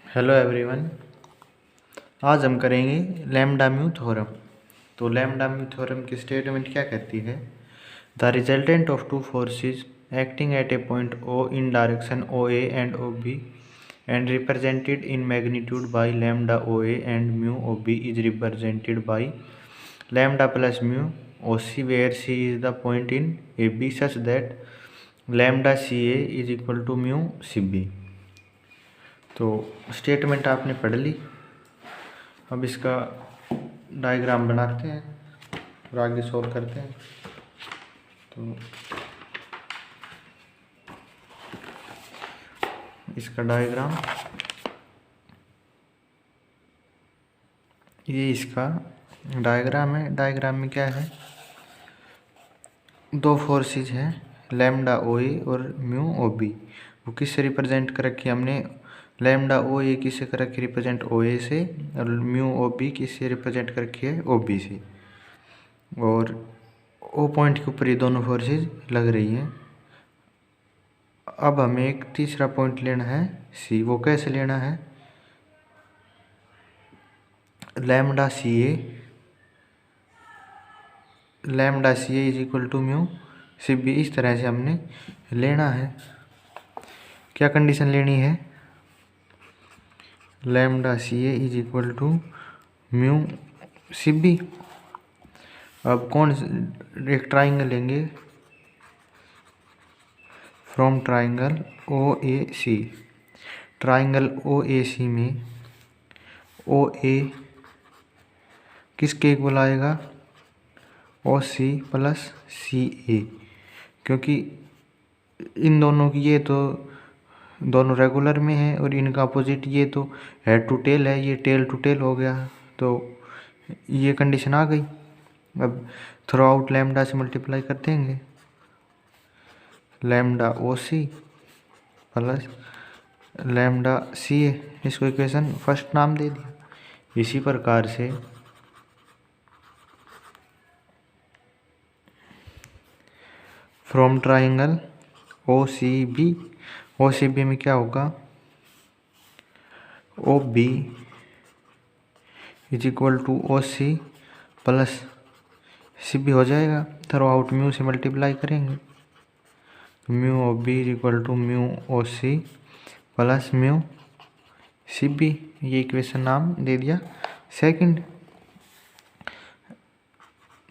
Hello everyone. आज हम करेंगे लैम्डा म्यू थ्योरम। तो लैम्डा म्यू थ्योरम की स्टेटमेंट क्या कहती है? The resultant of two forces acting at a point O in direction O A and O B and represented in magnitude by lambda O A and mu O B is represented by lambda plus mu O C where C is the point in A B such that lambda C A is equal to mu C B. तो statement आपने पढ़ ली। अब इसका diagram बनाते हैं और आगे solve करते हैं। तो इसका डायग्राम ये इसका डायग्राम है। डायग्राम में क्या है? दो फोर्सेस हैं, लैम्डा ओ ए और म्यू ओ बी। वो किससे रिप्रेजेंट कर रखी है हमने? लैम्डा ओ ए किससे कर रखी रिप्रेजेंट ओ ए से, और म्यू ओ बी किससे रिप्रेजेंट कर रखी है? ओ बी से। और ओ पॉइंट के ऊपर ये दोनों फोर्सेस लग रही हैं। अब हमें एक तीसरा पॉइंट लेना है सी। वो कैसे लेना है? Lambda C A is equal to mu C B. इस तरह से हमने लेना है। क्या कंडीशन लेनी है? Lambda C A is equal to mu C B. अब कौन एक ट्राइंगल लेंगे from triangle O A C. Triangle O A C में ओ ए किसके इक्वल आएगा? O C plus C A. क्योंकि इन दोनों की ये तो दोनों रेगुलर में है और इनका अपोजिट ये तो हेड टू टेल है, ये टेल टू टेल हो गया। तो ये कंडीशन आ गई। अब थ्रू आउट लैम्डा से मल्टीप्लाई कर देंगे। Lambda O C plus lambda C A, इसको इक्वेशन फर्स्ट नाम दे दिया। इसी प्रकार से from triangle O C B में क्या होगा? O B is equal to O C plus C B हो जाएगा। थ्रू आउट म्यू से मल्टीप्लाई करेंगे। Mu O B is equal to mu O C plus mu C B. ये equation नाम दे दिया सेकंड।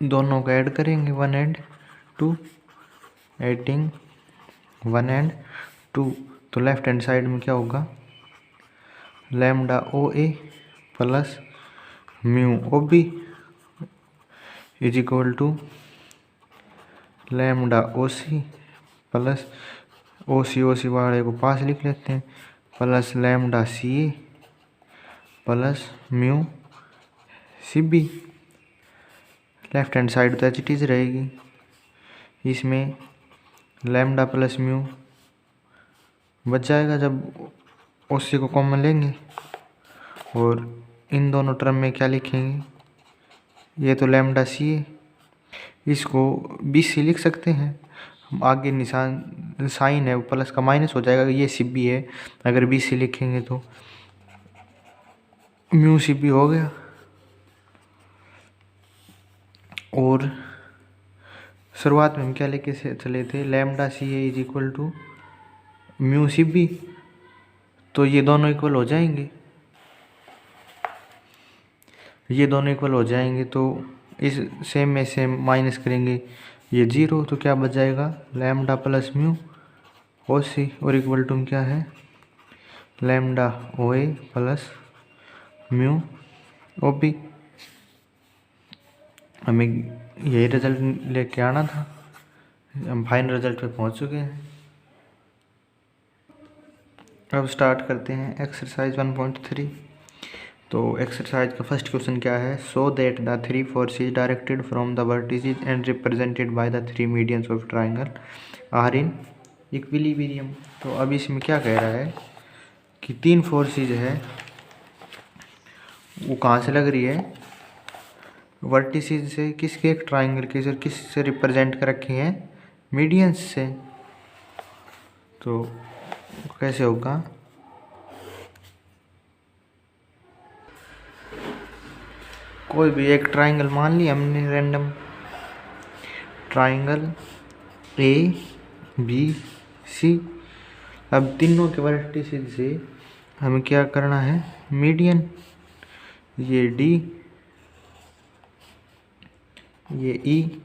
दोनों को ऐड करेंगे 1 एंड 2, एडिंग 1 एंड 2। तो लेफ्ट हैंड साइड में क्या होगा? Lambda O A plus mu O B is equal to lambda O C plus O C वाले को पास लिख लेते हैं, plus lambda C A plus mu C B. Left hand side तो एच इट इज रहेगी। इसमें लैम्डा प्लस म्यू बच जाएगा जब ओ सी को कॉमन लेंगे। और इन दोनों टर्म में क्या लिखेंगे? ये तो लैम्डा सी है, इसको बी सी लिख सकते हैं। हम आगे निशान साइन है वो प्लस का माइनस हो जाएगा, ये सी बी है। अगर बी सी लिखेंगे तो म्यू सी बी हो गया। और शुरुआत में हम क्या लेके चले थे? Lambda C A is equal to mu C B. तो ये दोनों इक्वल हो जाएंगे। ये दोनों इक्वल हो जाएंगे तो इस सेम में सेम माइनस करेंगे, ये 0। तो क्या बच जाएगा? लैम्डा प्लस म्यू ओ सी और इक्वल टू क्या है? Lambda O A plus mu O B. हमें यही रिजल्ट लेके आना था। हम फाइनल रिजल्ट पे पहुंच चुके हैं। अब स्टार्ट करते हैं एक्सरसाइज 1.3। तो एक्सरसाइज का फर्स्ट क्वेश्चन क्या है? So that the three forces directed from the vertices and represented by the three medians of triangle are in equilibrium. तो अब इसमें क्या कह रहा है कि तीन फोर्सेज है, वो कहाँ से लग रही है? वर्टिसेस से। किसके? एक ट्राइंगल के। सर किस से रिप्रेजेंट कर रखी हैं? मीडियंस से। तो कैसे होगा? कोई भी एक ट्राइंगल मान लिया हमने, random triangle A B C. अब तीनों के वर्टिसेस से हमें क्या करना है, मीडियन, ये डी, ये ई,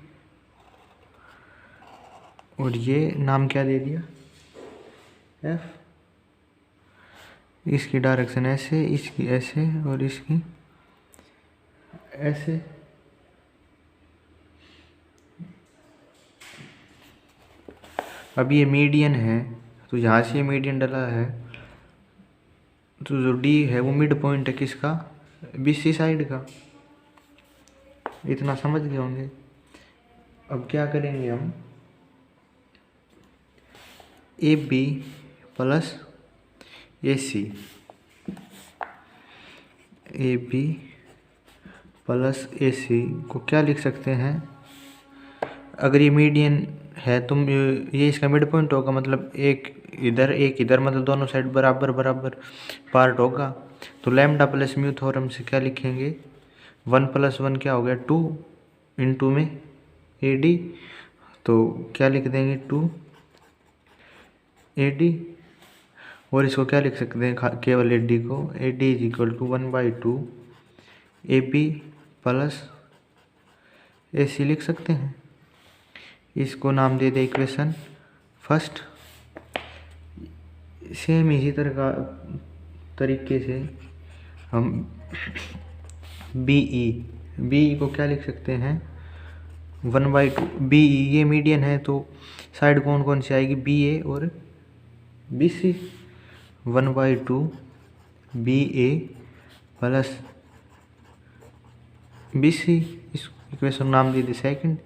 और ये नाम क्या दे दिया, एफ। इसकी डायरेक्शन ऐसे, इसकी ऐसे और इसकी ऐसे। अब ये मीडियन है तो यहाँ से ये मीडियन डला है, तो जो डी है वो मिड पॉइंट है किसका, बीसी साइड का। इतना समझ गए होंगे। अब क्या करेंगे हम, A B plus A C, A B plus A C को क्या लिख सकते हैं, अगर ये मीडियन है तो ये इसका मिड पॉइंट होगा, मतलब एक इधर मतलब दोनों साइड बराबर बराबर पार्ट होगा। तो लैम्डा प्लस म्यू थ्योरम से क्या लिखेंगे, 1 + 1 क्या हो गया 2, इंटू में ए डी, तो क्या लिख देंगे 2 ए डी। और इसको क्या लिख सकते हैं केवल ए डी को, A D is equal to 1/2 A B plus A C लिख सकते हैं। इसको नाम दे दे इक्वेशन फर्स्ट। सेम इसी तरह तरीके से हम बी को क्या लिख सकते हैं, 1/2 बी ई, ये मीडियन है तो साइड कौन कौन सी आएगी, बी ए और B C. 1/2 B A plus B सी, इस इक्वेशन नाम दे दी सेकंड।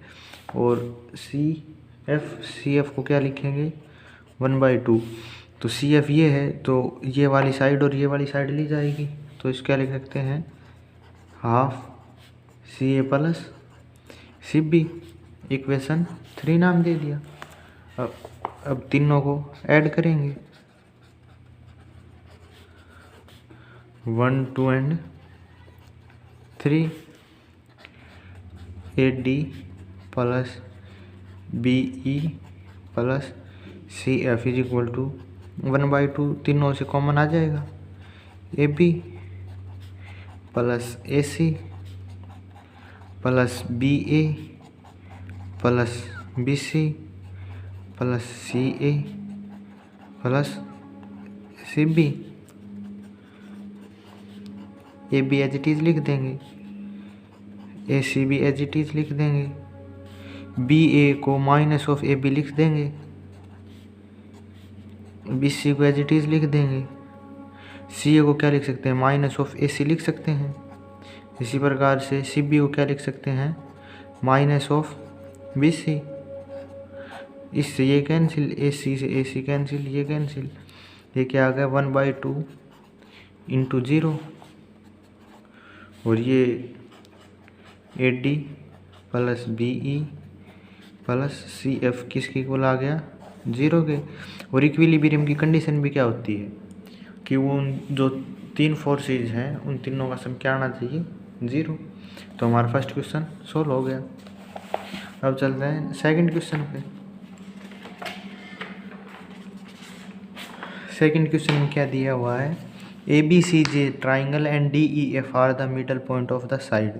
और सी एफ को क्या लिखेंगे 1/2, तो सी एफ ये है तो ये वाली साइड और ये वाली साइड ली जाएगी, तो इसको क्या लिख सकते हैं, half C A plus C B, equation 3 नाम दे दिया। अब तीनों को ऐड करेंगे, 1 2 and 3, A D plus B E plus C F is equal to 1/2, तीनों से कॉमन आ जाएगा, A B plus A C plus B A plus B C plus C A plus C B. A B as it is लिख देंगे, A C B as it is लिख देंगे, B ए को minus of A B लिख देंगे, B C को as it is लिख देंगे, सी ए को क्या लिख सकते हैं, माइनस ऑफ ए सी लिख सकते हैं। इसी प्रकार से सी बी को क्या लिख सकते हैं, माइनस ऑफ बी सी। इससे ये कैंसिल, ए सी से ए सी कैंसिल, ये कैंसिल, ये क्या आ गया 1/2 इंटू 0, और ये A D plus B E plus C F किसकी इक्वल आ गया 0 के। और इक्विलिब्रियम की कंडीशन भी क्या होती है कि वो जो 3 फोर्सेज हैं उन तीनों का सम क्या आना चाहिए 0। तो हमारा फर्स्ट क्वेश्चन सोल्व हो गया। अब चलते हैं सेकंड क्वेश्चन पे। सेकंड क्वेश्चन में क्या दिया हुआ है, A B C J triangle and D E F are the middle point of the side,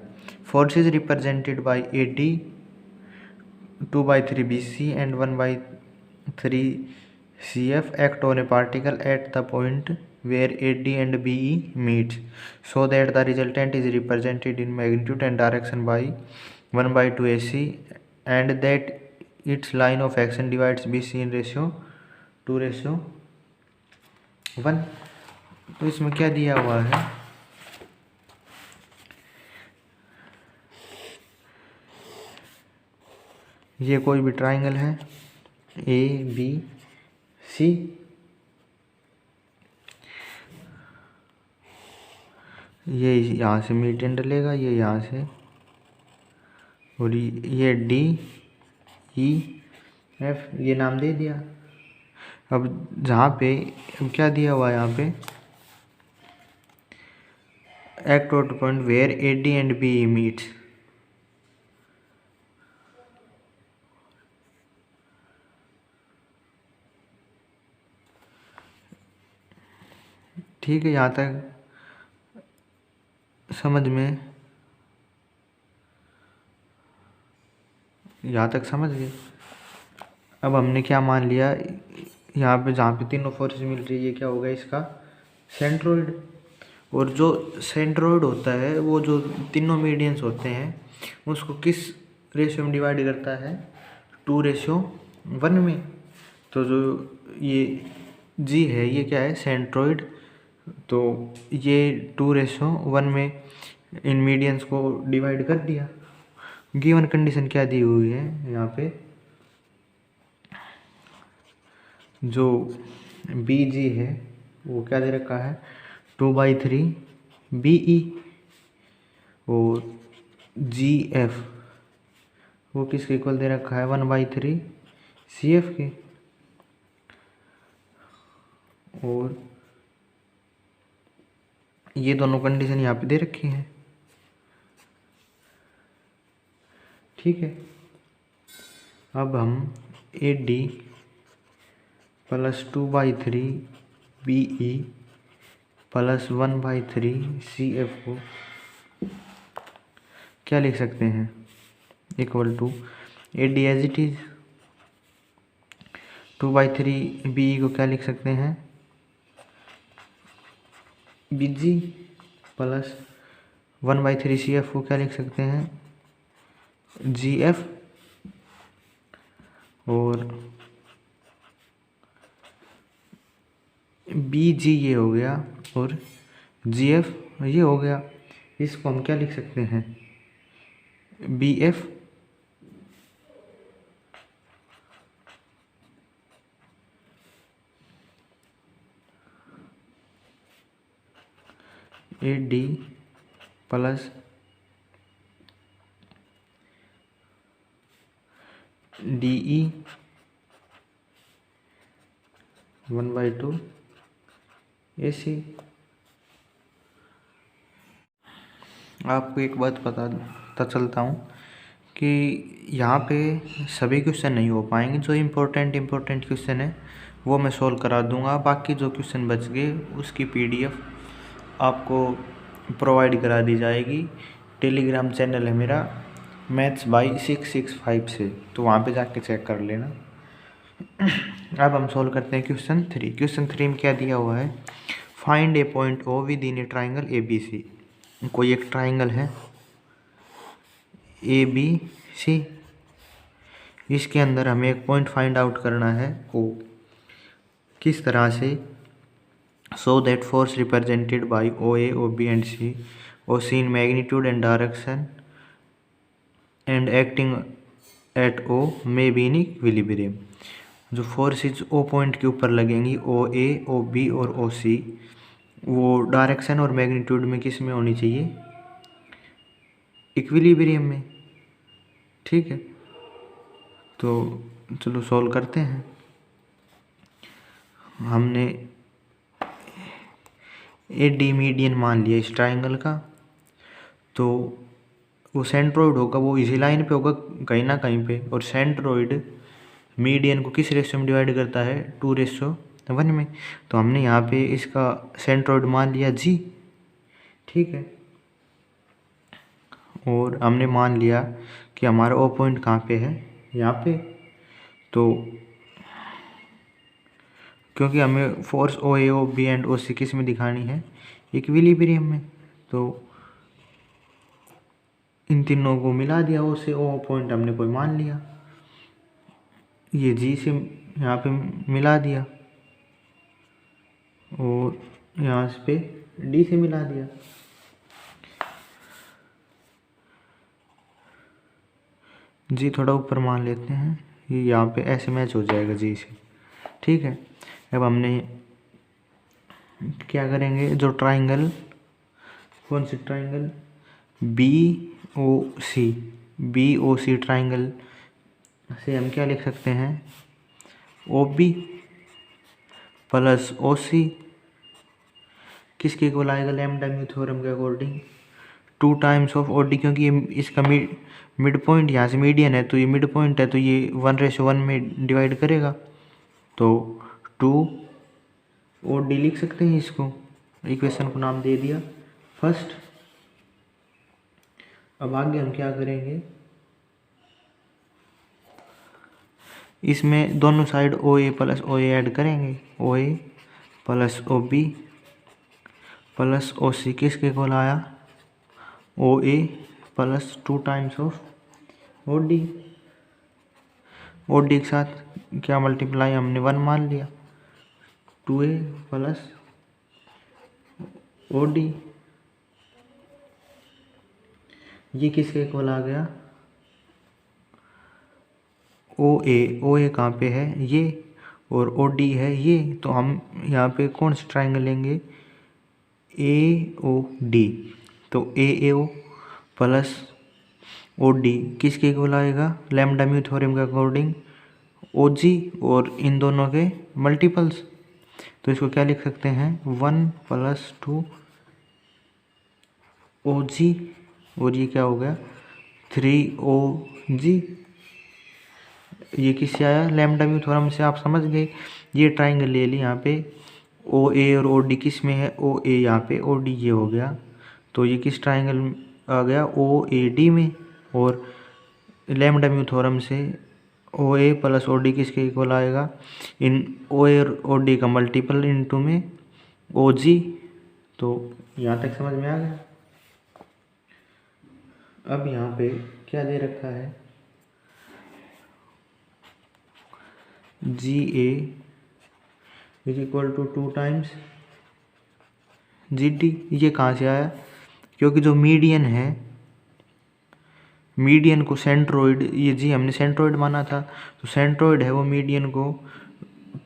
forces represented by A D 2/3 BC and 1/3 CF act on a particle at the point where AD and BE meets, so that the resultant is represented in magnitude and direction by 1/2 AC, and that its line of action divides BC in ratio 2:1। तो इसमें क्या दिया हुआ है, ये कोई भी triangle है ए बी सी, ये यहाँ से मीडियन डलेगा, ये यहाँ से, और ये डी ई एफ, ये नाम दे दिया। अब जहाँ पे अब क्या दिया हुआ है, यहाँ पे act at a point where AD and BE meets. ठीक है, यहाँ तक समझ में, यहाँ तक समझ गए। अब हमने क्या मान लिया, यहाँ पे जहाँ पे तीनों फोर्स मिल रही है क्या होगा इसका सेंट्रोइड। और जो सेंट्रोइड होता है वो जो तीनों मीडियंस होते हैं उसको किस रेशियो में डिवाइड करता है, 2:1 में। तो जो ये जी है ये क्या है सेंट्रोइड, तो ये 2:1 में इन मीडियंस को डिवाइड कर दिया। गिवन कंडीशन क्या दी हुई है यहाँ पे, जो बी जी है वो क्या दे रखा है 2/3 BE, और जी एफ वो किसके इक्वल दे रखा है 1/3 CF के। और ये दोनों कंडीशन यहाँ पे दे रखी हैं। ठीक है, अब हम AD + 2/3 BE + 1/3 CF को क्या लिख सकते हैं, equal to AD as it is, 2/3 BE को क्या लिख सकते हैं BG + 1/3 CF को क्या लिख सकते हैं GF, और BG ये हो गया और GF ये हो गया। इसको हम क्या लिख सकते हैं BF AD + DE 1/2 AC। आपको एक बात पता चलता हूँ कि यहाँ पे सभी क्वेश्चन नहीं हो पाएंगे, जो इम्पोर्टेंट क्वेश्चन है वो मैं सॉल्व करा दूँगा। बाकी जो क्वेश्चन बच गए उसकी PDF आपको प्रोवाइड करा दी जाएगी। टेलीग्राम चैनल है मेरा मैथ्स बाई 665 से, तो वहाँ पे जाके चेक कर लेना। अब हम सॉल्व करते हैं क्वेश्चन 3। क्वेश्चन 3 में क्या दिया हुआ है, find A point O with in A triangle ABC। कोई एक ट्राइंगल है ABC, इसके अंदर हमें एक पॉइंट फाइंड आउट करना है O। किस तरह से, so that force represented by OA, OB and C, OC in magnitude and direction and acting at O may be in equilibrium. जो फोर्सेज O पॉइंट के ऊपर लगेंगी OA, OB और OC, वो डायरेक्शन और मैग्नीट्यूड में किस में होनी चाहिए, इक्विलिब्रियम में। ठीक है, तो चलो सॉल्व करते हैं। हमने AD मीडियन मान लिया इस ट्राइंगल का, तो वो सेंट्रोइड होगा, वो इसी लाइन पे होगा कहीं ना कहीं पे। और सेंट्रोइड मीडियन को किस रेशियो में डिवाइड करता है 2:1 में। तो हमने यहाँ पे इसका सेंट्रोइड मान लिया G। ठीक है, और हमने मान लिया कि हमारा O पॉइंट कहाँ पे है, यहाँ पे। तो क्योंकि हमें force OA, OB and OC किस में दिखानी है, इक्विलिब्रियम में, तो इन तीनों को मिला दिया, O से O पॉइंट हमने कोई मान लिया, ये G से यहाँ पे मिला दिया और यहाँ पे D से मिला दिया। G थोड़ा ऊपर मान लेते हैं, ये यहाँ पे ऐसे मैच हो जाएगा G से। ठीक है, अब हमने क्या करेंगे, जो ट्राइंगल, कौन सी ट्राइंगल, BOC ट्राइंगल से हम क्या लिख सकते हैं, OB + OC किसके इक्वल आएगा, लैम्डा म्यू थ्योरम के according 2 times of O D, क्योंकि ये इसका मिड पॉइंट यहाँ से मीडियन है, तो ये मिड पॉइंट है, तो ये 1:1 में डिवाइड करेगा, तो 2 ओ डी लिख सकते हैं इसको। इक्वेशन को नाम दे दिया फर्स्ट। अब आगे हम क्या करेंगे, इसमें दोनों side O A plus O A add करेंगे, O A plus O B plus O C किसके इक्वल आया, O A plus 2 times of O D. O D के साथ क्या मल्टीप्लाई हमने 1 मान लिया, 2a प्लस ओ डी, ये किसके इक्वल आ गया, ओ ए कहाँ पे है ये, और ओ डी है ये, तो हम यहाँ पे कौन सा ट्राइंगल लेंगे, ए ओ डी, तो ए ओ प्लस ओ डी किसके इक्वल आएगा, लैम्डा म्यू थ्योरम के अकॉर्डिंग ओ जी, और इन दोनों के मल्टीपल्स, तो इसको क्या लिख सकते हैं, 1 + 2 ओ जी, और ये क्या हो गया 3 ओ जी। ये किससे आया, लैम्डा म्यू थ्योरम से, आप समझ गए। ये ट्राइंगल ले ली यहाँ पे, ओ ए और ओ डी किस में है, ओ ए यहाँ पे, ओ डी ये हो गया, तो ये किस ट्राइंगल आ गया, ओ ए डी में, और लैम्डा म्यू थ्योरम से ओ ए प्लस ओ डी किसके इक्वल आएगा, इन ओ ए और ओ डी का मल्टीपल इनटू में ओ जी। तो यहाँ तक समझ में आ गया। अब यहाँ पे क्या दे रखा है, G A is equal to 2 times G D. ये कहाँ से आया, क्योंकि जो मीडियन है, मीडियन को सेंट्रोइड, ये जी हमने सेंट्रोइड माना था, तो सेंट्रोइड है वो मीडियन को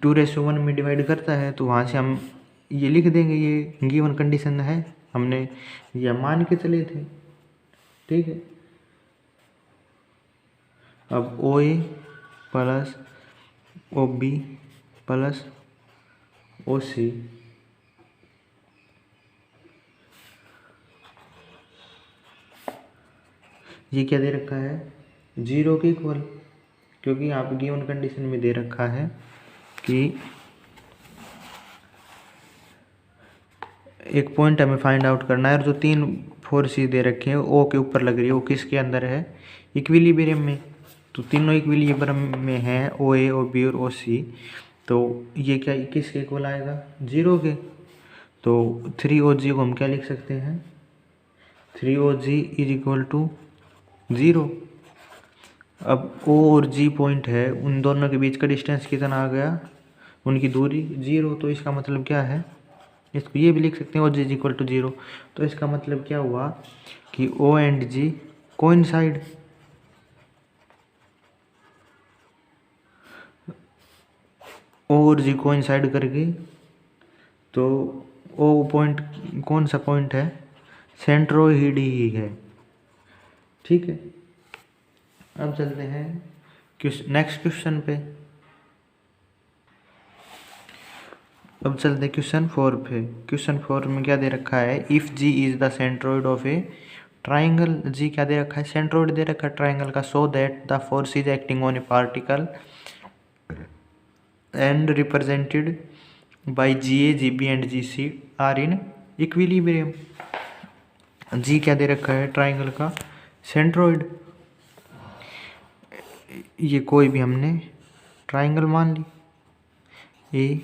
2:1 में डिवाइड करता है, तो वहाँ से हम ये लिख देंगे, ये गिवन कंडीशन है, हमने ये मान के चले थे, ठीक है। अब O A plus O B plus O C, ये क्या दे रखा है, 0 के इक्वल, क्योंकि यहाँ पे गिवन कंडीशन में दे रखा है कि एक पॉइंट हमें फाइंड आउट करना है, और जो 3 फोर्सेस दे रखे हैं ओ के ऊपर लग रही है, वो किसके अंदर है, इक्विलिब्रियम में, तो तीनों इक्विलिब्रियम में है, ओ ए ओ बी और ओ सी, तो ये क्या किसके इक्वल आएगा, 0 के, तो 3 ओ जी को हम क्या लिख सकते हैं, 3 ओ जी इज इक्वल टू 0। अब ओ और जी पॉइंट है, उन दोनों के बीच का डिस्टेंस कितना आ गया, उनकी दूरी 0, तो इसका मतलब क्या है, इसको ये भी लिख सकते हैं ओ जी इज इक्वल टू 0। तो इसका मतलब क्या हुआ कि ओ एंड जी कोइंसाइड, ओ और जी कोइंसाइड करके, तो ओ पॉइंट कौन सा पॉइंट है, सेंट्रोइड ही है, ठीक है। अब चलते हैं नेक्स्ट क्वेश्चन पे। अब चलते हैं क्वेश्चन 4 पे। क्वेश्चन 4 में क्या दे रखा है, if G is the centroid of a triangle, G क्या दे रखा है, सेंट्रोइड दे रखा है ट्राइंगल का, so that the force is acting on a particle and represented by G A G B and G C are in equilibrium. G क्या दे रखा है ट्राइंगल का, सेंट्रोइड, ये कोई भी हमने ट्राइंगल मान ली, ए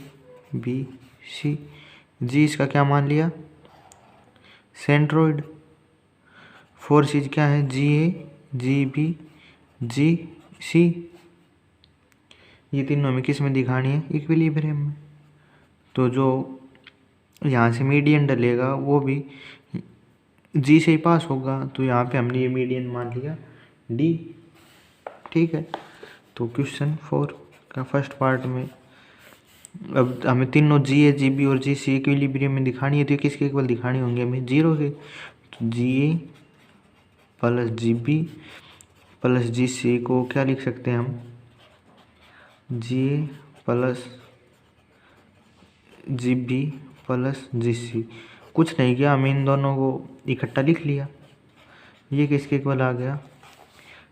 बी सी, जी इसका क्या मान लिया, सेंट्रोइड, फोर्सेज क्या है, जी ए जी बी जी सी, ये तीनों में किस में दिखानी है, इक्विलिब्रियम में। तो जो यहाँ से मीडियन डलेगा वो भी जी से ही पास होगा, तो यहाँ पे हमने ये मीडियन मान लिया डी, ठीक है। तो क्वेश्चन 4 का फर्स्ट पार्ट में अब हमें तीनों जी ए जी बी और जी सी इक्विलिब्रियम में दिखानी है, तो ये किसके इक्वल दिखानी होंगे हमें, 0 के, तो G A plus G B plus G सी को क्या लिख सकते हैं हम, जी A plus G B plus G सी, कुछ नहीं किया, हमें इन दोनों को इकट्ठा लिख लिया। ये किसके इक्वल आ गया,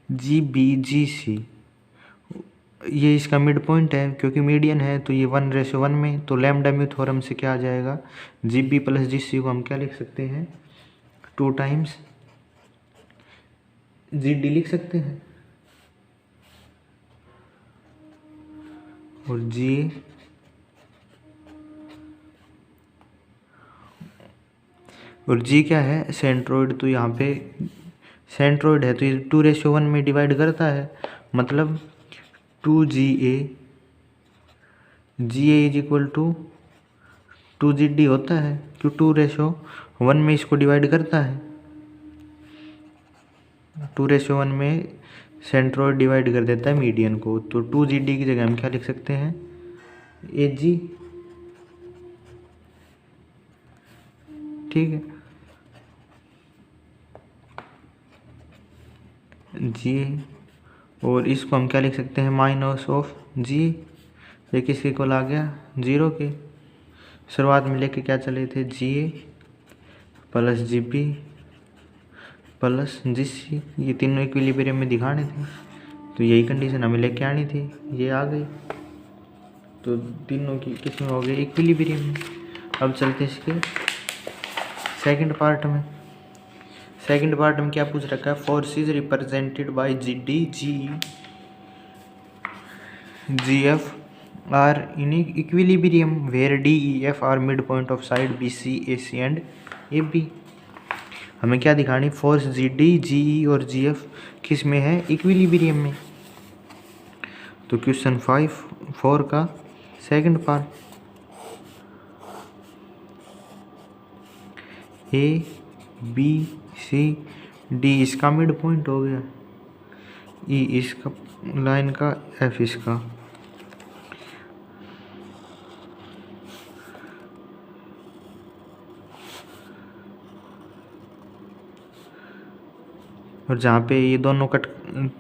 जी बी जी सी। ये इसका मिड पॉइंट है क्योंकि मीडियन है, तो ये 1:1 में। तो लैम्डा म्यू थ्योरम से क्या आ जाएगा, जी बी प्लस जी सी को हम क्या लिख सकते हैं, 2 टाइम्स जी डी लिख सकते हैं। और जी और जी क्या है, सेंट्रोइड। तो यहाँ पे सेंट्रोइड है तो ये 2:1 में डिवाइड करता है, मतलब 2 GA is equal to 2GD होता है, क्यों 2:1 में इसको डिवाइड करता है। 2:1 में सेंट्रोइड डिवाइड कर देता है मीडियन को, तो 2GD की जगह हम क्या लिख सकते हैं, AG। ठीक है, जी। और इसको हम क्या लिख सकते हैं, माइनस ऑफ जी। ये किसके इक्वल आ गया, 0 के। शुरुआत में लेके क्या चले थे, GA plus GB plus GC, ये तीनों इक्विलिब्रियम में दिखाने थे, तो यही कंडीशन हमें लेके आनी थी, ये आ गई। तो तीनों की किस में हो गई, इक्विलिब्रियम में। अब चलते इसके सेकंड पार्ट में। सेकंड पार्ट में क्या पूछ रखा है, forces represented by GD GF are in equilibrium where DEF are mid point of side BC AC and AB। हमें क्या दिखानी, फोर्स GD GE और GF किस में है, इक्विलिब्रियम में। तो क्वेश्चन 4 का सेकंड पार्ट, ABCD इसका मिड पॉइंट हो गया, E इसका लाइन का, F इसका। और जहाँ पे ये दोनों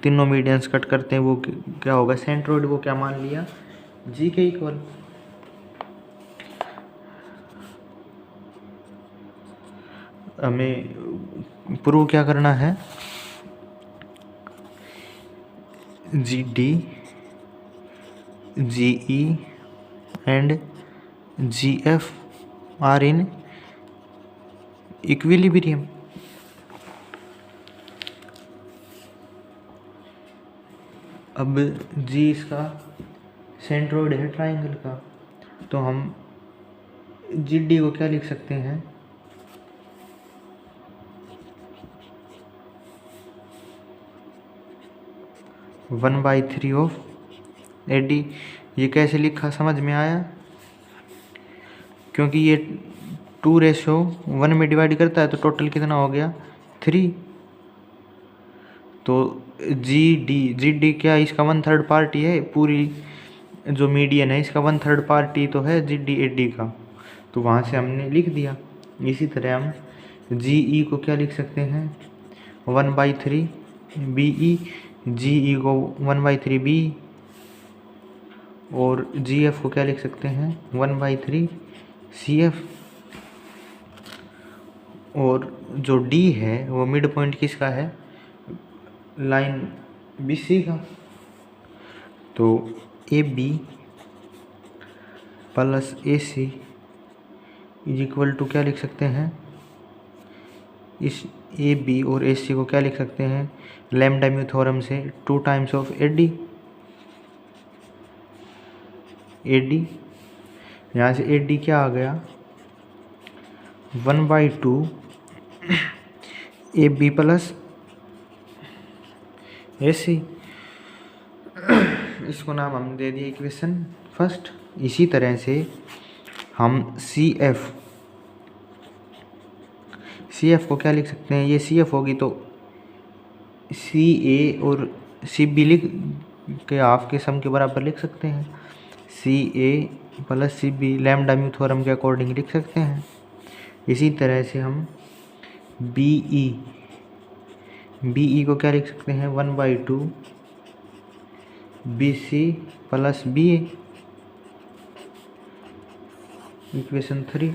तीनों मीडियंस कट करते हैं वो क्या होगा, सेंट्रोइड को क्या मान लिया, जी के इक्वल। हमें प्रूव क्या करना है, GD GE and GF are in equilibrium. अब जी इसका सेंट्रोइड है ट्राइंगल का, तो हम GD को क्या लिख सकते हैं, वन बाई 3 ऑफ AD। ये कैसे लिखा, समझ में आया, क्योंकि ये 2:1 में डिवाइड करता है, तो टोटल कितना हो गया, 3। तो GD क्या, इसका 1/3 पार्टी है, पूरी जो मीडियन है इसका 1/3 पार्टी तो है GD AD का, तो वहाँ से हमने लिख दिया। इसी तरह हम GE को क्या लिख सकते हैं, 1/3 BE, GE को 1/3 B, और GF को क्या लिख सकते हैं, 1/3 CF। और जो D है वो मिड पॉइंट किसका है, लाइन BC का। तो AB plus AC is equal to क्या लिख सकते हैं, इस AB और AC को क्या लिख सकते हैं, लैम्डा म्यू थ्योरम से 2 टाइम्स ऑफ AD। यहाँ से AD क्या आ गया, 1/2 AB प्लस AC। इसको नाम हम दे दिए इक्वेशन फर्स्ट। इसी तरह से हम CF को क्या लिख सकते हैं, ये CF होगी तो CA और CB लिख के हाफ के सम के बराबर लिख सकते हैं, CA plus CB lambda mu theorem के अकॉर्डिंग लिख सकते हैं। इसी तरह से हम BE को क्या लिख सकते हैं, 1/2 BC प्लस BA, इक्वेशन 3।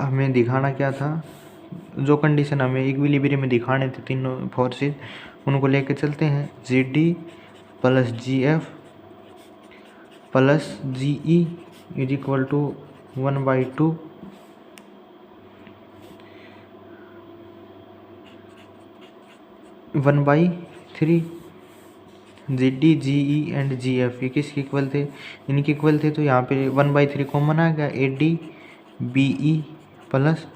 हमें दिखाना क्या था, जो कंडीशन हमें इक्विलिब्रियम में दिखाने थे तीनों फोर्सेस, उनको लेके चलते हैं। G D plus G F plus G E is equal to 1/2 1/3। G D G E and G F ये किसके इक्वल थे, इनके इक्वल थे, तो यहाँ पे 1/3 कॉमन आ गया। A D B E plus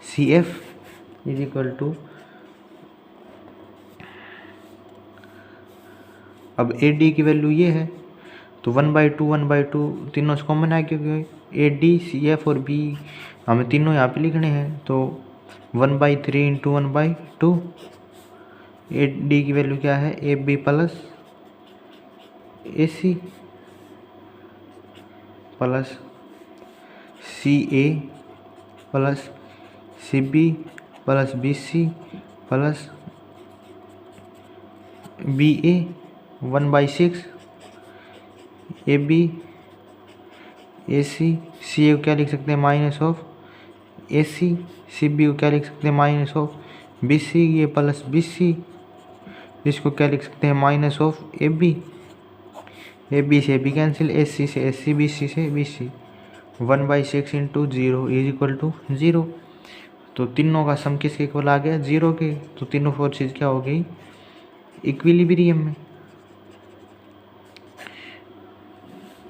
C F is equal to, अब ए डी की वैल्यू ये है तो 1/2 तीनों से कॉमन है, क्योंकि ए डी सी एफ और बी हमें तीनों यहाँ पे लिखने हैं, तो 1/3 इंटू 1/2। ए डी की वैल्यू क्या है, A B plus A C plus C A plus C B plus B C plus B A 1/6 A B A C. C A को क्या लिख सकते हैं, minus of A C. C B को क्या लिख सकते हैं, माइनस ऑफ बी सी। ये प्लस बी सी, इसको क्या लिख सकते हैं, minus of A B. A B से ए बी कैंसिल, ए सी से ए सी, बी सी से B C. 1/6 into 0 is equal to 0। तो तीनों का सम किसके इक्वल आ गया, 0 के। तो तीनों फोर्सेज क्या हो गई, इक्विलिब्रियम में।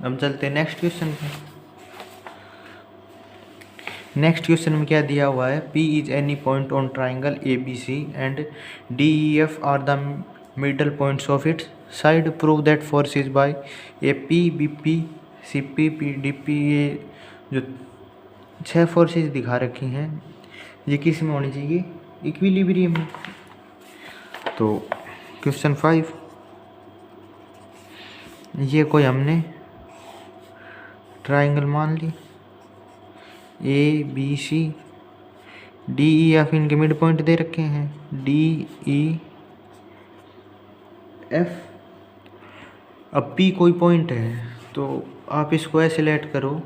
अब चलते हैं नेक्स्ट क्वेश्चन पे। नेक्स्ट क्वेश्चन में क्या दिया हुआ है, P is any point on triangle A B C and D E F are the middle points of its side, prove that forces by A P B P C P P D P. ये जो 6 forces दिखा रखी हैं, ये किस में होनी चाहिए, इक्विलिब्रियम में। तो क्वेश्चन 5, ये कोई हमने ट्राइंगल मान ली A B C, D E F इनके मिड पॉइंट दे रखे हैं, डी ई एफ। अब पी कोई पॉइंट है, तो आप इसको ऐसे लेट करो,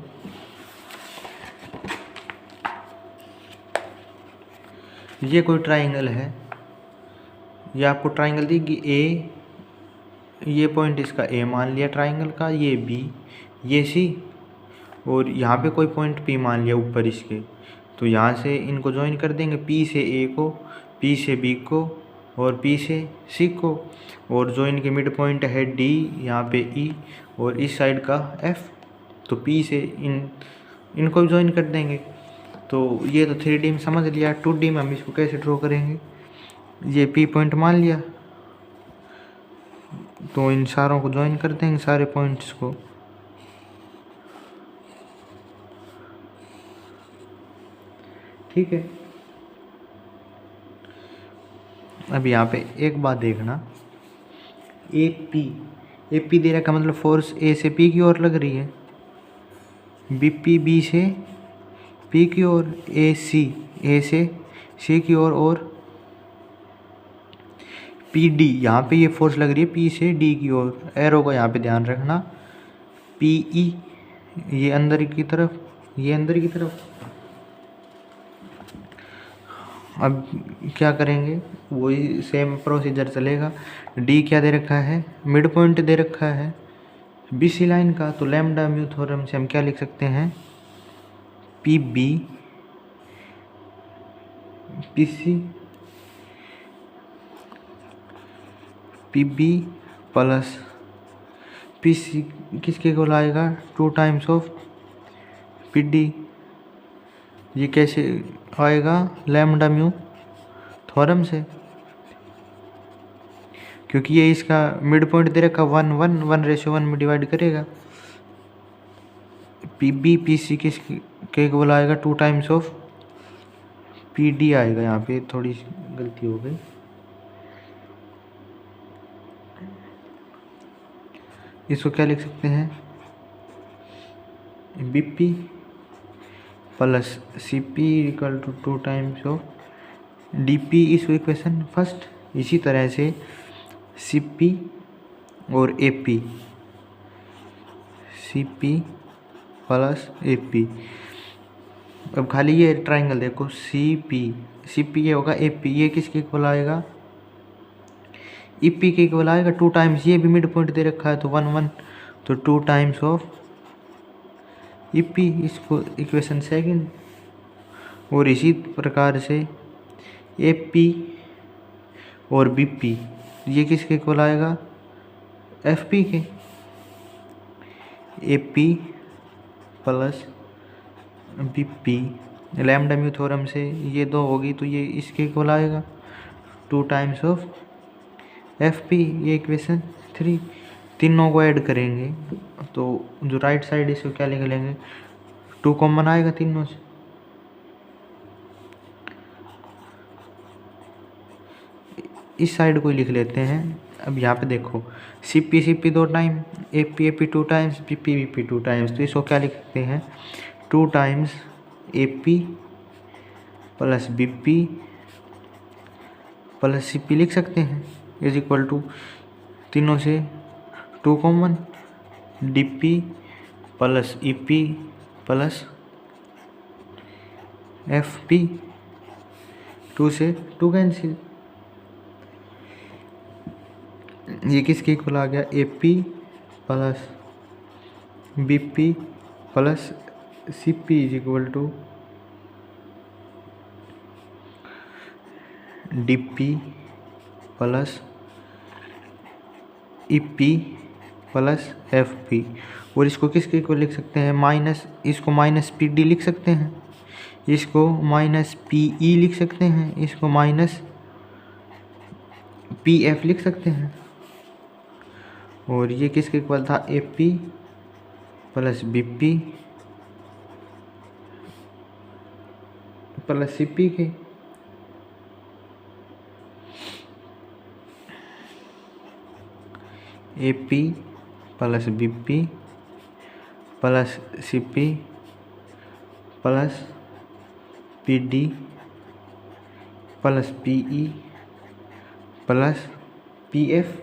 ये कोई ट्राइंगल है, ये आपको ट्राइंगल देगी ए, ये पॉइंट इसका ए मान लिया ट्राइंगल का, ये बी, ये सी, और यहाँ पे कोई पॉइंट पी मान लिया ऊपर इसके। तो यहाँ से इनको ज्वाइन कर देंगे, पी से ए को, पी से बी को और पी से सी को, और जो इनके मिड पॉइंट है डी, यहाँ पे ई और इस साइड का एफ। तो पी से इनको भी ज्वाइन कर देंगे। तो ये तो 3D में समझ लिया। 2D में हम इसको कैसे ड्रॉ करेंगे, ये पी पॉइंट मान लिया, तो इन सारों को ज्वाइन कर देंगे, सारे पॉइंट्स को। ठीक है। अब यहाँ पे एक बात देखना, ए पी दे रखा, मतलब फोर्स ए से पी की ओर लग रही है, बी पी बी से पी की ओर, ए से सी की ओर, और पी डी, यहाँ पे ये फोर्स लग रही है पी से डी की ओर। एरो को यहाँ पे ध्यान रखना, पी ई ये अंदर की तरफ, ये अंदर की तरफ। अब क्या करेंगे, वही सेम प्रोसीजर चलेगा। डी क्या दे रखा है, मिड पॉइंट दे रखा है बी सी लाइन का, तो लैम्डा म्यू थ्योरम से हम क्या लिख सकते हैं, P B P C P B plus P C किसके को लाएगा, 2 टाइम्स ऑफ पी डी। ये कैसे आएगा, लैम्डा म्यू थ्योरम से, क्योंकि ये इसका मिड पॉइंट दे रखा 1:1 में डिवाइड करेगा। पी बी पी सी किसके को आएगा, 2 टाइम्स ऑफ पी डी आएगा। यहाँ पे थोड़ी गलती हो गई, इसको क्या लिख सकते हैं, B P plus C P equal to 2 times of D P, इस इक्वेशन फर्स्ट। इसी तरह से सी पी और A P, C P plus A P, अब खाली ये ट्राइंगल देखो सी पी ये होगा ए पी, ये किसके इक्वल आएगा, ई पी के इक्वल आएगा 2 टाइम्स, ये भी मिड पॉइंट दे रखा है तो 1 1, तो 2 टाइम्स ऑफ ई पी, इसको इक्वेशन सेकंड। और इसी प्रकार से ए पी और बी पी ये किसके इक्वल आएगा, एफ पी के, A P plus B P lambda mu theorem से ये 2 होगी तो ये इसके इक्वल आएगा 2 टाइम्स ऑफ एफ पी, ये इक्वेशन 3। तीनों को ऐड करेंगे तो जो राइट साइड इसको क्या लिख लेंगे, 2 कॉमन आएगा तीनों से। इस साइड को लिख लेते हैं। अब यहाँ पे देखो C P 2 time, A P 2 times, B P 2 times, तो इसको क्या लिख सकते हैं, 2 times A P plus B P plus C P लिख सकते हैं, इज इक्वल टू तीनों से 2 common, D P plus E P plus F P, 2 से 2 कैंसिल, ये किसके इक्वल आ गया, A P plus B P plus C P is equal to D P plus E P plus F P. और इसको किसके इक्वल लिख सकते हैं, माइनस, इसको माइनस पी डी लिख सकते हैं, इसको माइनस पी ई लिख सकते हैं, इसको माइनस पी एफ लिख सकते हैं। और ये किसके इक्वल था, A P plus B P plus C P के। A P plus B P plus C P plus P D plus P E plus P F.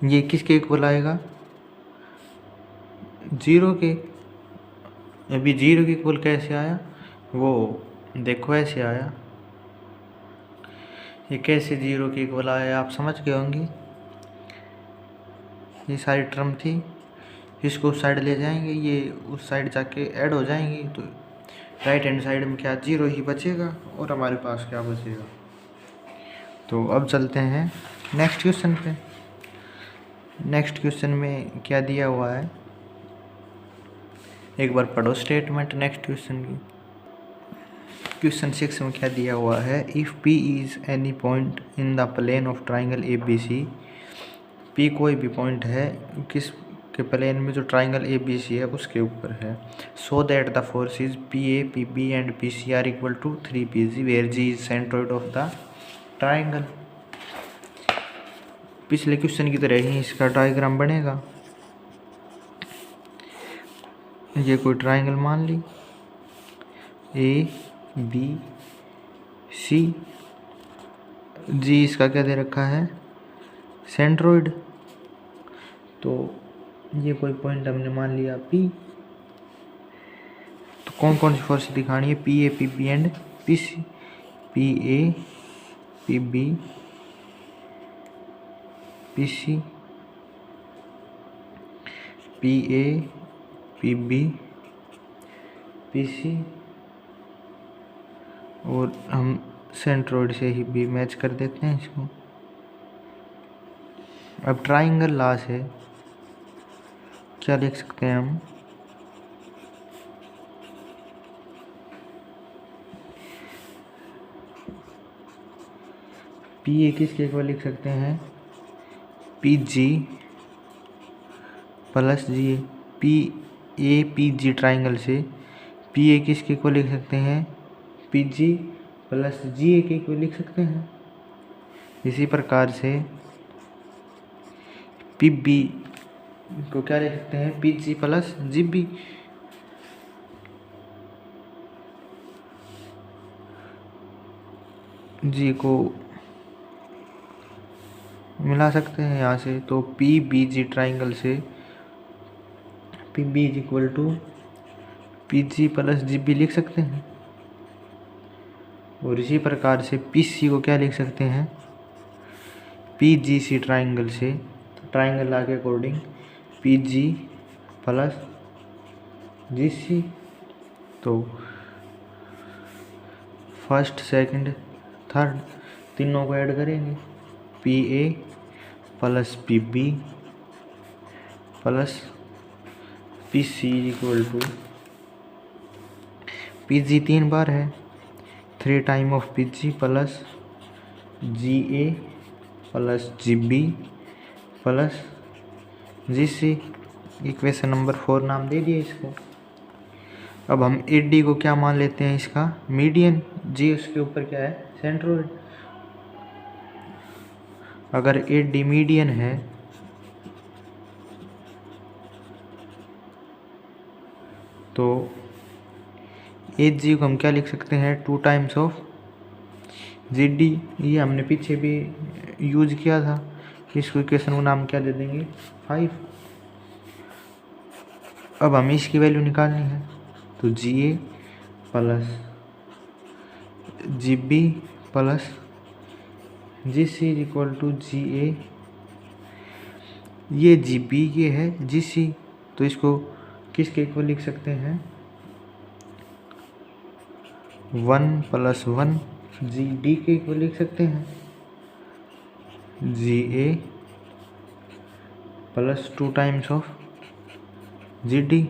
ये किसके इक्वल आएगा, 0 के। अभी 0 के इक्वल कैसे आया, वो देखो ऐसे आया, ये कैसे 0 के इक्वल आया आप समझ गए होंगे। ये सारी टर्म थी, इसको उस साइड ले जाएंगे, ये उस साइड जाके ऐड हो जाएंगी, तो राइट हैंड साइड में क्या 0 ही बचेगा और हमारे पास क्या बचेगा। तो अब चलते हैं नेक्स्ट क्वेश्चन पे। नेक्स्ट क्वेश्चन में क्या दिया हुआ है, एक बार पढ़ो स्टेटमेंट नेक्स्ट क्वेश्चन की। क्वेश्चन 6 में क्या दिया हुआ है, if P is any point in the plane of triangle A B C, P कोई भी पॉइंट है किस के प्लेन में जो ट्राइंगल ए बी सी है उसके ऊपर है, so that the forces P A P B and P C are equal to 3 pg where G is centroid of the triangle. पिछले क्वेश्चन की तरह ही इसका डायग्राम बनेगा। ये कोई ट्राइंगल मान ली ए बी सी, जी इसका क्या दे रखा है, सेंट्रोइड। तो ये कोई पॉइंट हमने मान लिया पी, तो कौन कौन सी फोर्स दिखानी है, P A P B and P C, P A P B P C, P A P B P C, और हम सेंट्रोइड से ही भी मैच कर देते हैं इसको। अब ट्राइंगल लॉस है, क्या लिख सकते हैं हम, पी ए किसके इक्वल लिख सकते हैं, P G plus G, P A P G triangle से पी ए किसके इक्वल लिख सकते हैं, पी जी प्लस जी ए के इक्वल लिख सकते हैं। इसी प्रकार से पी बी को क्या लिख सकते हैं, P G plus G B. G को मिला सकते हैं यहाँ से। तो पी बी जी ट्राइंगल से P B is equal to P G plus G B लिख सकते हैं। और इसी प्रकार से पी सी को क्या लिख सकते हैं, पी जी सी ट्राइंगल से, ट्राइंगल लॉ के according P G plus G C. तो फर्स्ट सेकंड थर्ड तीनों को ऐड करेंगे, P A plus P B plus P C equal to P G 3 बार है, 3 time of P G plus G A plus G B plus G C. Equation number 4 नाम दे दिए इसको। अब हम ए डी को क्या मान लेते हैं, इसका मीडियन, जी उसके ऊपर क्या है, सेंट्रोइड। अगर ए डी मीडियन है तो ए जी को हम क्या लिख सकते हैं, 2 टाइम्स ऑफ जी डी। ये हमने पीछे भी यूज किया था। इसको इक्वेशन को नाम क्या दे देंगे, 5। अब हमें इसकी वैल्यू निकालनी है। तो G A plus G B plus G C equal to G A, ये जी बी ये है जी सी, तो इसको किसके इक्वल लिख सकते हैं, 1 + 1 जी डी के इक्वल लिख सकते हैं, G A plus 2 times of G D.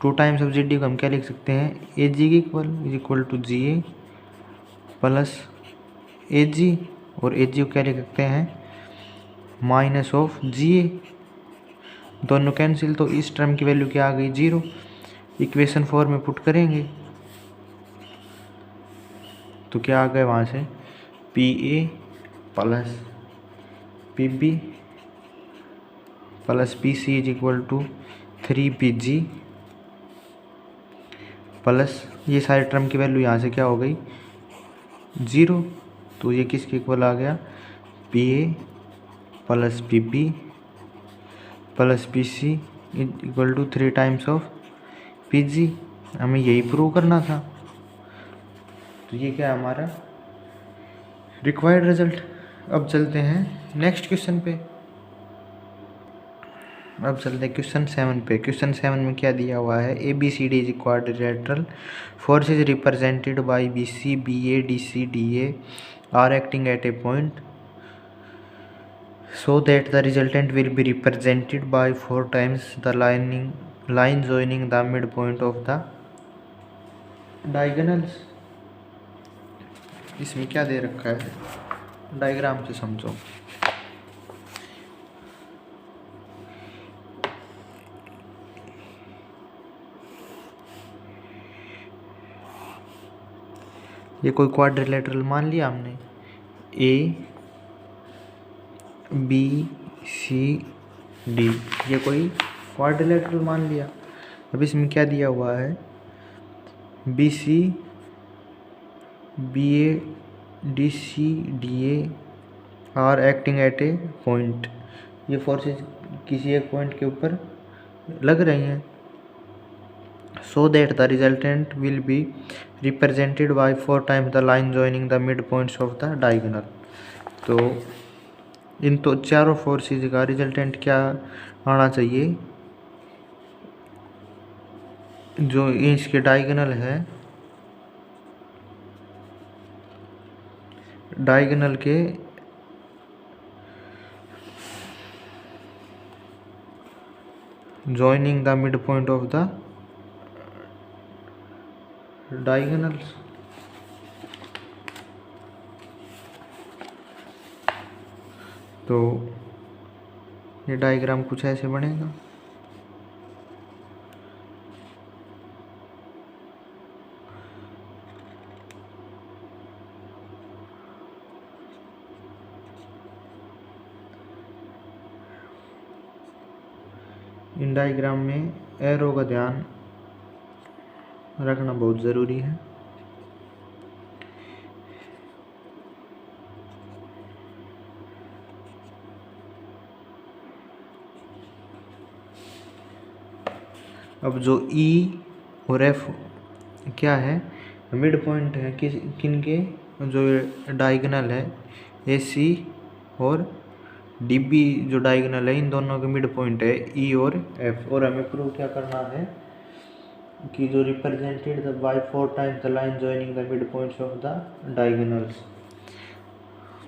2 times of G D को हम क्या लिख सकते हैं, ए जी के equal to G A plus A G, और ए जी को क्या लिख सकते हैं, माइनस ऑफ जी ए। दोनों कैंसिल, तो इस टर्म की वैल्यू क्या आ गई, 0। इक्वेशन 4 में पुट करेंगे तो क्या आ गया वहाँ से, P A plus P B plus P C is equal to 3 P G plus ये सारे टर्म की वैल्यू यहाँ से क्या हो गई, 0। तो ये किसके इक्वल आ गया, P A plus P B plus P C equal to 3 times of P G. हमें यही प्रूव करना था। तो ये क्या है हमारा रिक्वायर्ड रिजल्ट। अब चलते हैं नेक्स्ट क्वेश्चन पे। अब चलते हैं क्वेश्चन 7 पे। क्वेश्चन 7 में क्या दिया हुआ है, A B C D is quadrilateral forces represented by B C B A D C D A are acting at a point so that the resultant will be represented by 4 times the line joining the midpoint of the diagonals। इसमें क्या दे रखा है, diagram से समझो। ये कोई quadrilateral मान लिया हमने, ए बी सी डी, ये कोई क्वाड्रिलेटरल मान लिया। अब इसमें क्या दिया हुआ है, B C B A D C D A are acting at a point. ये फोर्सेज किसी एक पॉइंट के ऊपर लग रही हैं। So that the resultant will be represented by 4 times the line joining the mid points of the diagonal. तो इन तो चारों फोर्सेज का रिजल्टेंट क्या आना चाहिए, जो इसके डायगोनल है, डायगोनल के joining the midpoint of the diagonals। तो ये डायग्राम कुछ ऐसे बनेगा। इन डायग्राम में एरो का ध्यान रखना बहुत ज़रूरी है। अब जो ई और एफ क्या है, मिड पॉइंट है किन के, जो डायगोनल है ए सी और डी बी, जो डायगोनल है इन दोनों के मिड पॉइंट है ई और एफ। और हमें प्रूव क्या करना है कि जो represented by 4 times the line joining the mid points of the diagonals,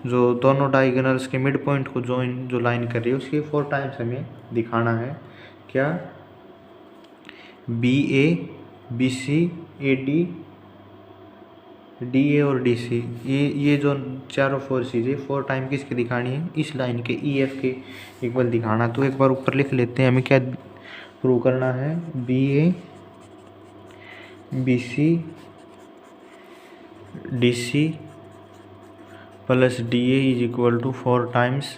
जो दोनों डायगोनल्स के मिड पॉइंट को जो लाइन कर रही है उसके 4 टाइम्स हमें दिखाना है। क्या, B A, B C, A D, D A और डी सी, ये जो चारों फोर्सेज है 4 टाइम किसके दिखानी है, इस लाइन के ई एफ के इक्वल दिखाना। तो एक बार ऊपर लिख लेते हैं, हमें क्या प्रूव करना है, B A, B C, D C plus D A is equal to 4 times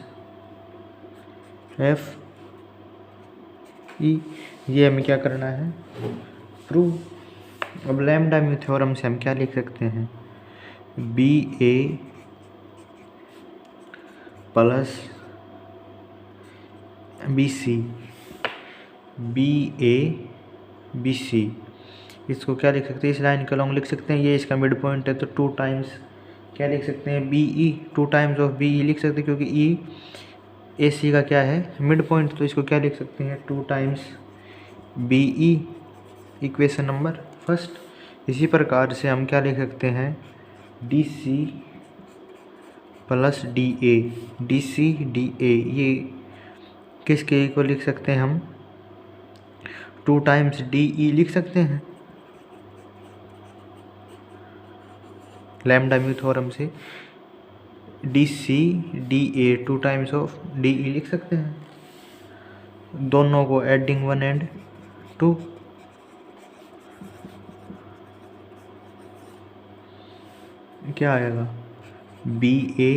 F E. ये हमें क्या करना है, प्रूव। अब लैम्डा म्यू थ्योरम से हम क्या लिख सकते हैं, B A plus B C, B A B C, इसको क्या लिख सकते हैं, इस लाइन के लॉन्ग लिख सकते हैं, ये इसका मिड पॉइंट है तो 2 टाइम्स क्या लिख सकते हैं, B E, 2 times of B E लिख सकते हैं क्योंकि ई ए सी का क्या है, मिड पॉइंट। तो इसको क्या लिख सकते हैं, 2 times B E, equation number first. इसी प्रकार से हम क्या लिख सकते हैं, D C plus D A, D C D A, ये किसके इक्वल लिख सकते हैं हम, 2 टाइम्स डी ई लिख सकते हैं लैम्डा म्यू थ्योरम से। D C D A 2 times of D E लिख सकते हैं, दोनों को एडिंग 1 एंड 2। क्या आएगा, B A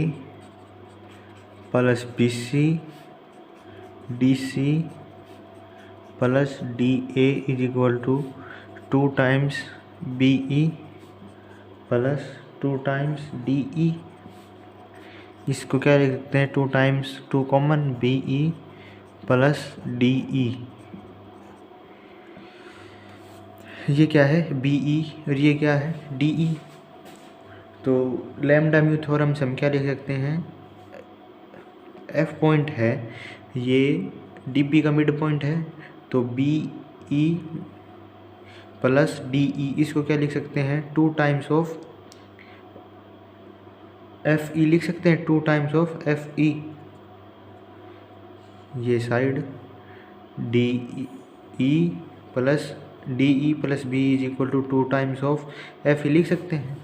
plus B C D C plus D A is equal to 2 times B E plus 2 times D E. इसको क्या लिख सकते हैं, 2 times 2 common, B E plus D E. ये क्या है, बी ई और ये क्या है, डी ई। तो लैम्डा म्यू थ्योरम से हम क्या लिख सकते हैं, एफ पॉइंट है, ये डी बी का मिड पॉइंट है तो B E plus D E, इसको क्या लिख सकते हैं, 2 टाइम्स ऑफ एफ ई लिख सकते हैं, 2 टाइम्स ऑफ एफ ई। ये side D E plus D E plus B is equal to 2 times of F E लिख सकते हैं,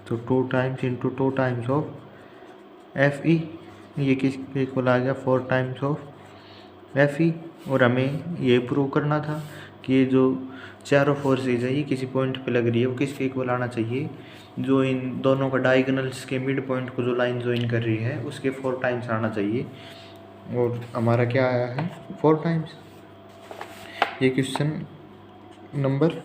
तो 2 times into 2 times of F E, ये किसके इक्वल आ गया, 4 टाइम्स ऑफ एफ ई। और हमें ये प्रूव करना था कि ये जो चारों फोर्सेज है ये किसी पॉइंट पे लग रही है वो किसके इक्वल आना चाहिए, जो इन दोनों का डायगोनल्स के मिड पॉइंट को जो लाइन ज्वाइन कर रही है उसके 4 टाइम्स आना चाहिए। और हमारा क्या आया है, 4 टाइम्स। ये क्वेश्चन नंबर